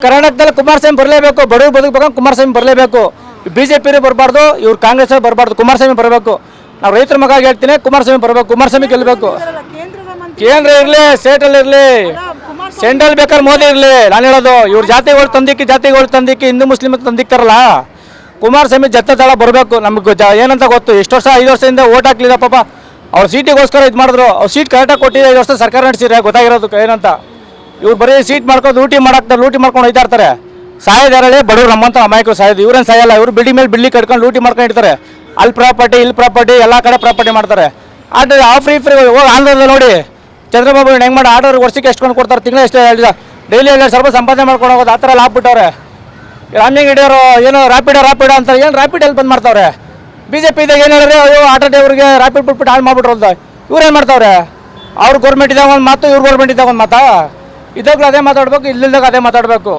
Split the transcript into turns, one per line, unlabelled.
ಕರ್ನಾಟಕದಲ್ಲಿ ಕುಮಾರಸ್ವಾಮಿ ಬರಲೇಬೇಕು, ಬಡವರು ಬದುಕಬೇಕು, ಕುಮಾರಸ್ವಾಮಿ ಬರಲೇಬೇಕು. ಬಿಜೆಪಿ ಬರಬಾರ್ದು, ಇವ್ರು ಕಾಂಗ್ರೆಸ್ ಬರಬಾರ್ದು, ಕುಮಾರಸ್ವಾಮಿ ಬರಬೇಕು. ನಾವು ರೈತರ ಮಗ ಹೇಳ್ತೀನಿ, ಕುಮಾರಸ್ವಾಮಿ ಬರಬೇಕು, ಕುಮಾರಸ್ವಾಮಿ ಗೆಲ್ಲಬೇಕು. ಕೇಂದ್ರ ಇರಲಿ, ಸ್ಟೇಟಲ್ಲಿ ಇರಲಿ, ಸೆಂಟ್ರಲ್ ಬೇಕಾದ್ರೆ ಮೋದಿ ಇರಲಿ. ನಾನು ಹೇಳೋದು ಇವ್ರು ಜಾತಿಗಳು ತಂದಿಕ್ಕಿ ಹಿಂದೂ ಮುಸ್ಲಿಮ್ ತಂದಿಕ್ತಾರಲ್ಲ, ಕುಮಾರಸ್ವಾಮಿ ಜತ್ತ ಬರಬೇಕು. ನಮ್ಗೆ ಏನಂತ ಗೊತ್ತು, ಎಷ್ಟು ವರ್ಷ 5 ವರ್ಷದಿಂದ ಓಟ್ ಹಾಕ್ಲಿಲ್ಲ ಪಾಪ. ಅವ್ರು ಸೀಟಿಗೋಸ್ಕರ ಇದು ಮಾಡಿದ್ರು, ಅವ್ರು ಸೀಟ್ ಕರೆಕ್ಟಾಗಿ ಕೊಟ್ಟಿದೆ. 5 ವರ್ಷ ಸರ್ಕಾರ ನಡೆಸಿದ್ರೆ ಗೊತ್ತಾಗಿರೋದು ಏನಂತ. ಇವ್ರು ಬರೀ ಸೀಟ್ ಮಾಡ್ಕೊಂಡು ಲೂಟಿ ಮಾಡ್ಕೊಂಡು ಹೋಯ್ತಾ ಇರ್ತಾರೆ. ಸಾಯದಾರಳೆ ಬಡವರು ನಮ್ಮಂತ ಅಮಾಯಕರು ಸಾಯೋದು. ಇವ್ರೇನು ಸಾಯಲ್ಲ, ಇವರು ಬಿಲ್ಡಿಂಗ್ ಮೇಲೆ ಬಿಲ್ಡಿಂಗ್ ಕಟ್ಕೊಂಡು ಲೂಟಿ ಮಾಡ್ಕೊಂಡು ಇರ್ತಾರೆ. ಅಲ್ಲಿ ಪ್ರಾಪರ್ಟಿ ಇಲ್ಲಿ ಪ್ರಾಪರ್ಟಿ ಎಲ್ಲ ಕಡೆ ಪ್ರಾಪರ್ಟಿ ಮಾಡ್ತಾರೆ. ಆದರೆ ಫ್ರೀ ಹೋಗಿ ಆಂಧ್ರದಲ್ಲಿ ನೋಡಿ ಚಂದ್ರಬಾಬು ಹೆಂಗೆ ಮಾಡಿ ಆರ್ಡರ್ ವರ್ಷಕ್ಕೆ ಎಷ್ಟು ಕೊಡ್ತಾರೆ, ತಿಂಗಳು ಎಷ್ಟು ಡೈಲಿ 2 ಸಾವಿರ ಸಂಪಾದನೆ ಮಾಡ್ಕೊಂಡು ಹೋಗೋದು. ಆ ಥರ ಎಲ್ಲ ಹಾಕ್ಬಿಟ್ಟವ್ರೆ. ರಾಮ್ಲಿಂಗ್ ಹಿಡಿಯೋರು ಏನೋ ರ್ಯಾಪಿಡೋ ಅಂತ ಏನು ರ್ಯಾಪಿಡ್ ಎಲ್ಲಿ ಬಂದು ಮಾಡ್ತಾವ್ರೆ. BJP ಇದ್ದಾಗ ಏನು ಹೇಳಿದ್ರೆ ಅಯ್ಯೋ ಆಟೋ ಡ್ರೈವರ್ಗೆ ರ್ಯಾಪಿಡ್ ಬಿಟ್ಬಿಟ್ಟು ಹಾಳು ಮಾಡ್ಬಿಟ್ರು ಅಂತ. ಇವ್ರೇನು ಮಾಡ್ತಾವ್ರೆ, ಅವ್ರು ಗೌರ್ಮೆಂಟ್ ಇದ್ದಾಗ ಒಂದು ಮಾತು, ಇವ್ರು ಗೌರ್ಮೆಂಟ್ ಇದ್ದಾಗ ಒಂದು ಮಾತಾ. ಇದಾಗಲೂ ಅದೇ ಮಾತಾಡಬೇಕು, ಇಲ್ಲಿದ್ದಾಗ ಅದೇ ಮಾತಾಡಬೇಕು.